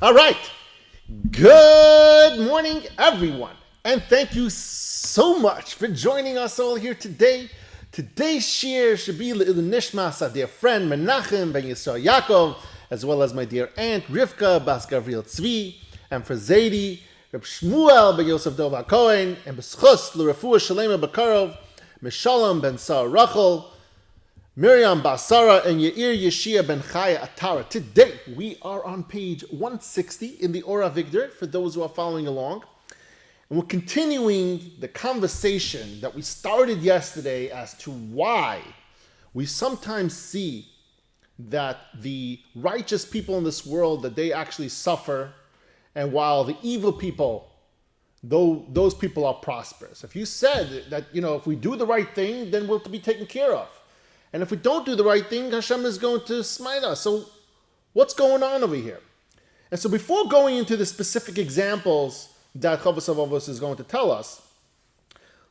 All right. Good morning, everyone. And thank you so much for joining us all here today. Today's shiur should be l'nishmas our dear friend Menachem ben Yisrael Yaakov, as well as my dear aunt Rivka bas Gavriel Tzvi, and for Zaidi, Reb Shmuel ben Yosef Dov HaKohen, and b'schus l'refuah shalema b'karov, Mishalom ben Sarah Rachel, Miriam Basara, and Yair Yeshia ben Chaya Atara. Today, we are on page 160 in the Ora Vigdor, for those who are following along. And we're continuing the conversation that we started yesterday as to why we sometimes see that the righteous people in this world, that they actually suffer, and while the evil people, though those people are prosperous. If you said that, if we do the right thing, then we'll be taken care of. And if we don't do the right thing, Hashem is going to smite us. So what's going on over here? And so before going into the specific examples that Chovos HaLevavos is going to tell us,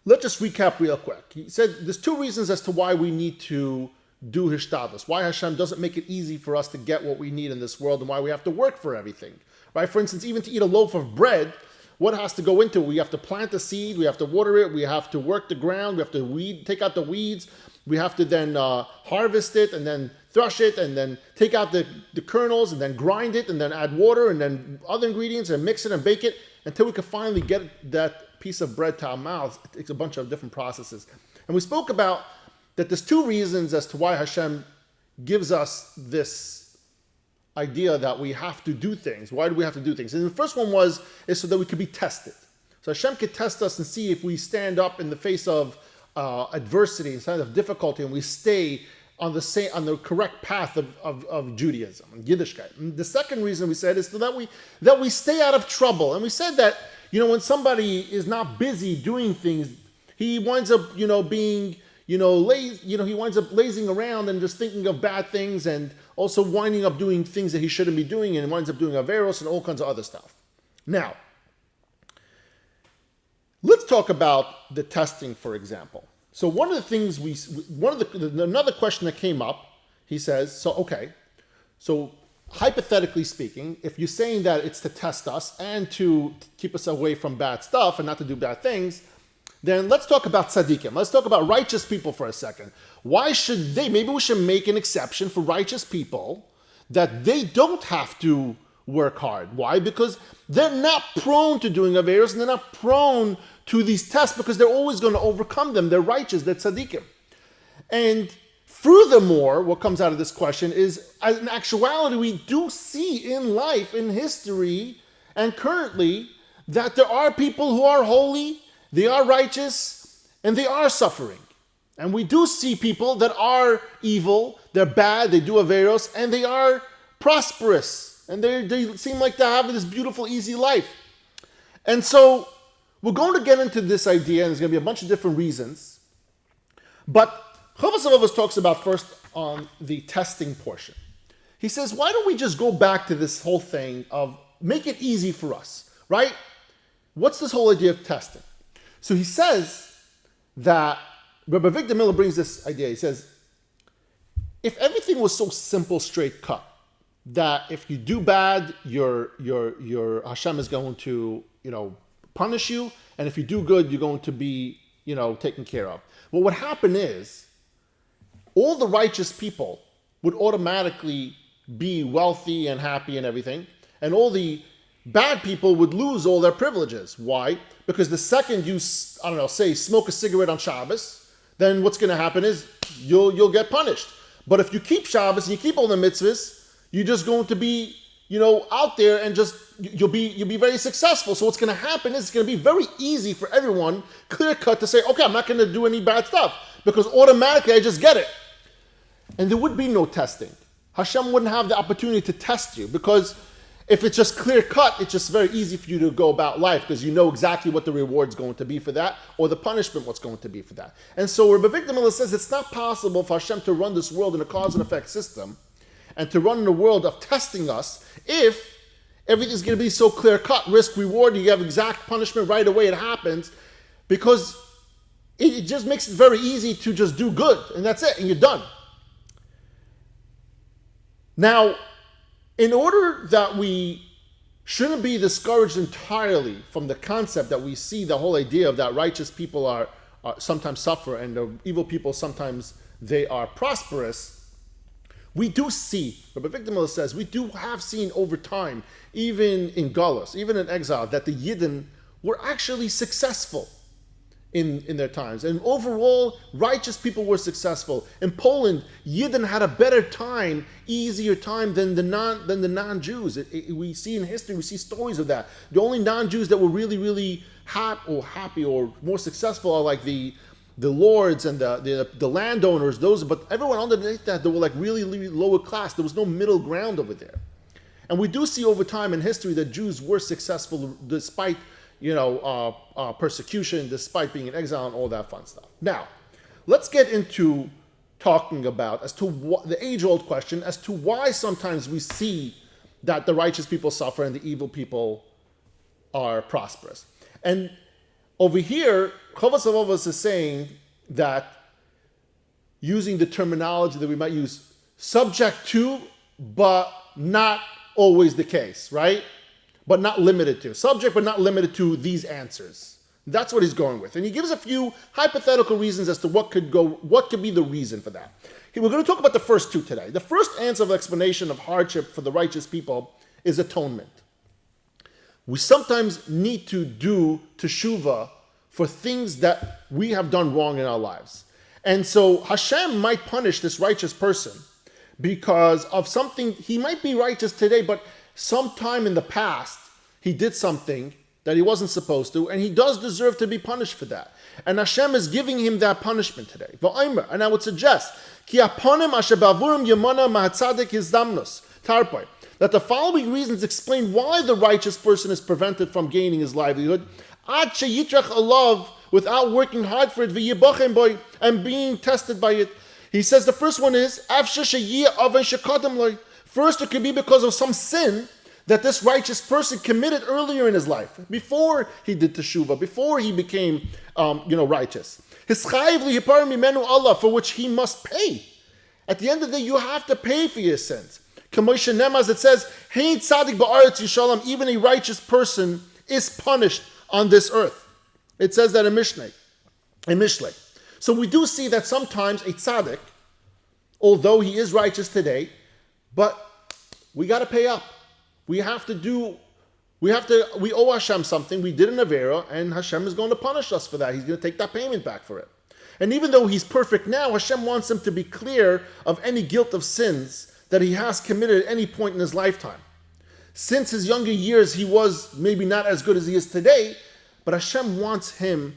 let's just recap real quick. He said there's two reasons as to why we need to do hishtadlus, why Hashem doesn't make it easy for us to get what we need in this world, and why we have to work for everything. Right? For instance, even to eat a loaf of bread, what has to go into it? We have to plant the seed, we have to water it, we have to work the ground, we have to take out the weeds, we have to then harvest it and then thresh it and then take out the kernels and then grind it and then add water and then other ingredients and mix it and bake it until we can finally get that piece of bread to our mouths. It takes a bunch of different processes. And we spoke about that there's two reasons as to why Hashem gives us this idea that we have to do things. Why do we have to do things? And the first one is so that we could be tested. So Hashem could test us and see if we stand up in the face of adversity, instead of difficulty, and we stay on the correct path of Judaism and Yiddishkeit. And the second reason we said is so that we stay out of trouble. And we said that when somebody is not busy doing things, he winds up being lazy. He winds up lazing around and just thinking of bad things, and also winding up doing things that he shouldn't be doing, and winds up doing averos and all kinds of other stuff. Now, let's talk about the testing, for example. So one of the things another question that came up, he says, so hypothetically speaking, if you're saying that it's to test us and to keep us away from bad stuff and not to do bad things, then let's talk about tzaddikim. Let's talk about righteous people for a second. Why should maybe we should make an exception for righteous people that they don't have to work hard. Why? Because they're not prone to doing averos, and they're not prone to these tests because they're always going to overcome them. They're righteous, they're tzaddikim. And furthermore, what comes out of this question is, in actuality, we do see in life, in history, and currently, that there are people who are holy, they are righteous, and they are suffering. And we do see people that are evil, they're bad, they do averos, and they are prosperous. And they seem like they have this beautiful, easy life. And so we're going to get into this idea, and there's going to be a bunch of different reasons. But Chovos HaLevavos talks about first on the testing portion. He says, why don't we just go back to this whole thing of make it easy for us, right? What's this whole idea of testing? So he says that, Rabbi Victor Miller brings this idea. He says, if everything was so simple, straight cut, that if you do bad, your Hashem is going to, punish you, and if you do good, you're going to be, taken care of. Well, what happened is, all the righteous people would automatically be wealthy and happy and everything, and all the bad people would lose all their privileges. Why? Because the second you, say smoke a cigarette on Shabbos, then what's going to happen is you'll get punished. But if you keep Shabbos and you keep all the mitzvahs, you're just going to be, out there and just, you'll be very successful. So what's going to happen is it's going to be very easy for everyone, clear cut, to say, okay, I'm not going to do any bad stuff because automatically I just get it. And there would be no testing. Hashem wouldn't have the opportunity to test you because if it's just clear cut, it's just very easy for you to go about life because you know exactly what the reward's going to be for that or the punishment what's going to be for that. And so Rabbi Victor Miller says it's not possible for Hashem to run this world in a cause and effect system and to run in a world of testing us if everything's going to be so clear-cut, risk-reward, you have exact punishment right away, it happens, because it just makes it very easy to just do good, and that's it, and you're done. Now, in order that we shouldn't be discouraged entirely from the concept that we see the whole idea of that righteous people are sometimes suffer and the evil people sometimes they are prosperous. We do see, Rabbi Victor says, we do have seen over time, even in Galus, even in exile, that the Yidden were actually successful in their times. And overall, righteous people were successful. In Poland, Yidden had a better time, easier time than the non-Jews. We see in history, we see stories of that. The only non-Jews that were really, really happy or more successful are like the lords and the landowners, but everyone underneath that, they were like really, really lower class. There was no middle ground over there. And we do see over time in history that Jews were successful despite persecution, despite being in exile and all that fun stuff. Now, let's get into talking about as to what the age-old question as to why sometimes we see that the righteous people suffer and the evil people are prosperous. And over here, Chovos HaLevavos is saying that using the terminology that we might use, subject to, but not always the case, right? But not limited to. Subject, but not limited to these answers. That's what he's going with. And he gives a few hypothetical reasons as to what could be the reason for that. Okay, we're going to talk about the first two today. The first answer of explanation of hardship for the righteous people is atonement. We sometimes need to do teshuvah for things that we have done wrong in our lives. And so Hashem might punish this righteous person because of something. He might be righteous today, but sometime in the past, he did something that he wasn't supposed to, and he does deserve to be punished for that. And Hashem is giving him that punishment today. And I would suggest, that the following reasons explain why the righteous person is prevented from gaining his livelihood, without working hard for it, and being tested by it. He says the first one is, first, it could be because of some sin that this righteous person committed earlier in his life, before he did teshuvah, before he became, righteous. Allah, for which he must pay. At the end of the day, you have to pay for your sins. As it says, even a righteous person is punished on this earth. It says that in Mishlei. So we do see that sometimes a tzaddik, although he is righteous today, but we got to pay up. We owe Hashem something. We did an avera, and Hashem is going to punish us for that. He's going to take that payment back for it. And even though he's perfect now, Hashem wants him to be clear of any guilt of sins that he has committed at any point in his lifetime. Since his younger years, he was maybe not as good as he is today, but Hashem wants him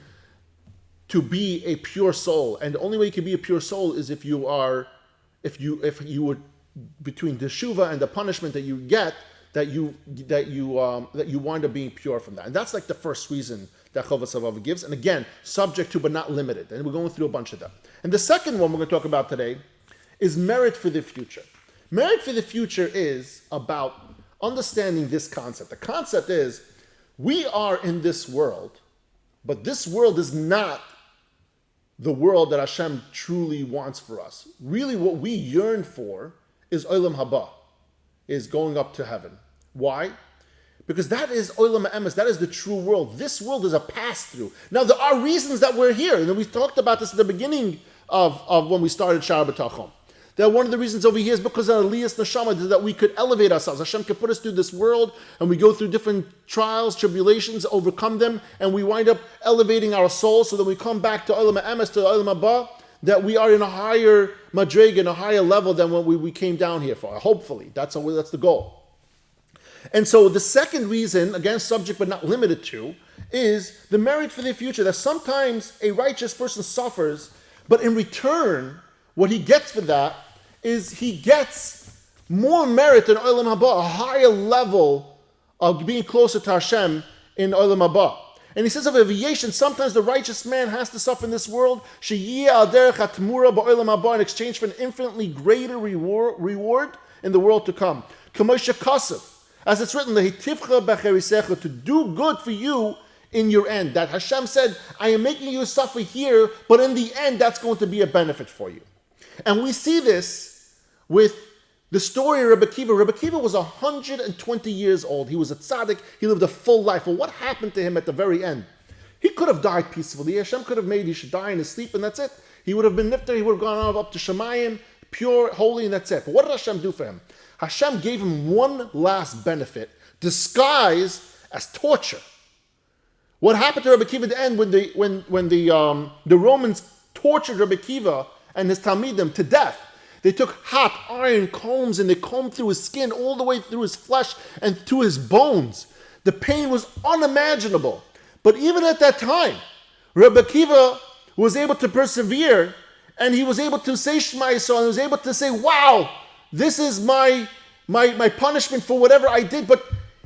to be a pure soul. And the only way you can be a pure soul is if you were between the teshuva and the punishment that you get, that you wind up being pure from that. And that's like the first reason that Chovos HaLevavos gives. And again, subject to but not limited. And we're going through a bunch of them. And the second one we're going to talk about today is merit for the future. Merit for the future is about understanding this concept. The concept is, we are in this world, but this world is not the world that Hashem truly wants for us. Really what we yearn for is Olam Haba, is going up to heaven. Why? Because that is Olam Ha'emes, that is the true world. This world is a pass-through. Now there are reasons that we're here, and we talked about this at the beginning of when we started Shaar HaBitachon. That one of the reasons over here is because of Aliyas Neshama, that we could elevate ourselves. Hashem could put us through this world, and we go through different trials, tribulations, overcome them, and we wind up elevating our souls so that we come back to Olam Ha'emes, to Olam Haba, that we are in a higher madrega, in a higher level than what we came down here for. Hopefully, that's the goal. And so the second reason, again, subject but not limited to, is the merit for the future. That sometimes a righteous person suffers, but in return, what he gets for that is he gets more merit in Olam Haba, a higher level of being closer to Hashem in Olam Haba. And he says of aviation, sometimes the righteous man has to suffer in this world, in exchange for an infinitely greater reward in the world to come. As it's written, to do good for you in your end. That Hashem said, I am making you suffer here, but in the end, that's going to be a benefit for you. And we see this with The story of Rabbi Akiva was 120 years old. He was a tzaddik. He lived a full life. Well, what happened to him at the very end? He could have died peacefully. Hashem could have made he should die in his sleep, and that's it. He would have been nifter. He would have gone up to Shemayim, pure, holy, and that's it. But what did Hashem do for him? Hashem gave him one last benefit, disguised as torture. What happened to Rabbi Akiva at the end when the Romans tortured Rabbi Akiva and his Talmidim to death? They took hot iron combs and they combed through his skin all the way through his flesh and through his bones. The pain was unimaginable. But even at that time, Rabbi Akiva was able to persevere, and he was able to say Shema Yisrael, and he was able to say, wow, this is my punishment for whatever I did. But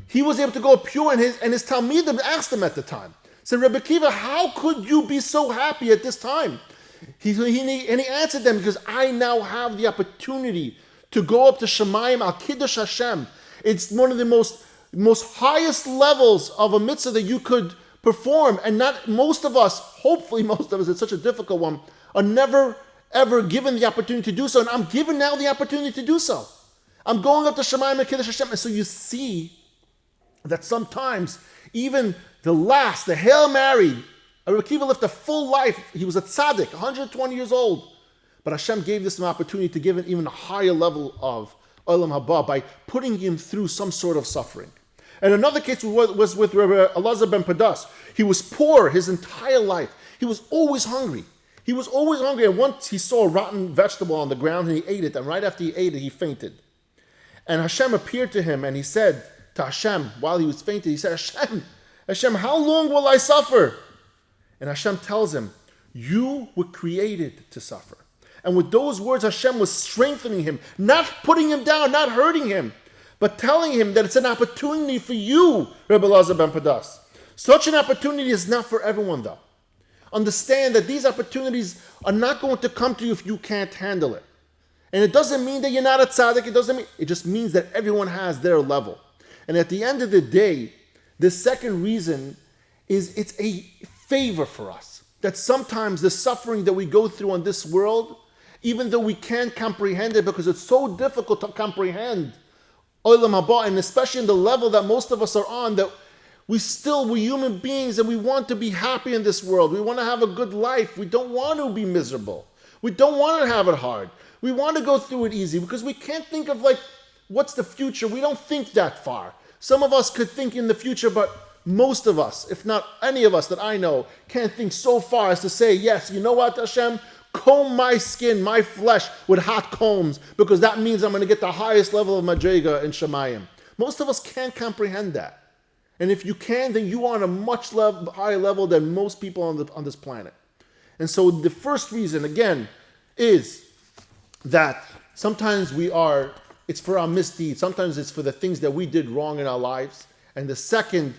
he was able to go pure, and his Talmidim asked him at the time, said, Rabbi Akiva, how could you be so happy at this time? He answered them, because I now have the opportunity to go up to Shemayim al Kiddush Hashem. It's one of the most highest levels of a mitzvah that you could perform, and not most of us, hopefully most of us, it's such a difficult one, are never ever given the opportunity to do so, and I'm given now the opportunity to do so. I'm going up to Shemayim al Kiddush Hashem, and so you see that sometimes even the Hail Mary, Rabbi Akiva lived a full life. He was a tzaddik, 120 years old. But Hashem gave this an opportunity to give an even higher level of Olam Haba by putting him through some sort of suffering. And another case was with Rabbi Elazar ben Pedas. He was poor his entire life. He was always hungry. And once he saw a rotten vegetable on the ground and he ate it. And right after he ate it, he fainted. And Hashem appeared to him and he said to Hashem, while he was fainting, he said, Hashem, how long will I suffer? And Hashem tells him, you were created to suffer. And with those words, Hashem was strengthening him, not putting him down, not hurting him, but telling him that it's an opportunity for you, Rabbi Elazar ben Pedas. Such an opportunity is not for everyone, though. Understand that these opportunities are not going to come to you if you can't handle it. And it doesn't mean that you're not a tzaddik. It just means that everyone has their level. And at the end of the day, the second reason is it's a favor for us. That sometimes the suffering that we go through on this world, even though we can't comprehend it because it's so difficult to comprehend Olam Haba, and especially in the level that most of us are on, that we're human beings and we want to be happy in this world. We want to have a good life. We don't want to be miserable. We don't want to have it hard. We want to go through it easy because we can't think of what's the future. We don't think that far. Some of us could think in the future, but most of us, if not any of us that I know, can't think so far as to say, yes, you know what, Hashem? Comb my skin, my flesh with hot combs, because that means I'm going to get the highest level of madrega in Shemayim. Most of us can't comprehend that. And if you can, then you are on a much higher level than most people on this planet. And so the first reason, again, is that sometimes it's for our misdeeds. Sometimes it's for the things that we did wrong in our lives. And the second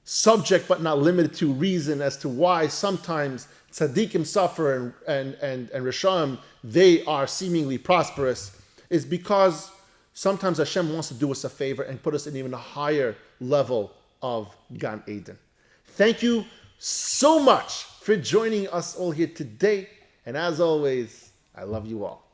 subject, but not limited to, reason as to why sometimes tzaddikim suffer and Rishonim, they are seemingly prosperous, is because sometimes Hashem wants to do us a favor and put us in even a higher level of Gan Eden. Thank you so much for joining us all here today. And as always, I love you all.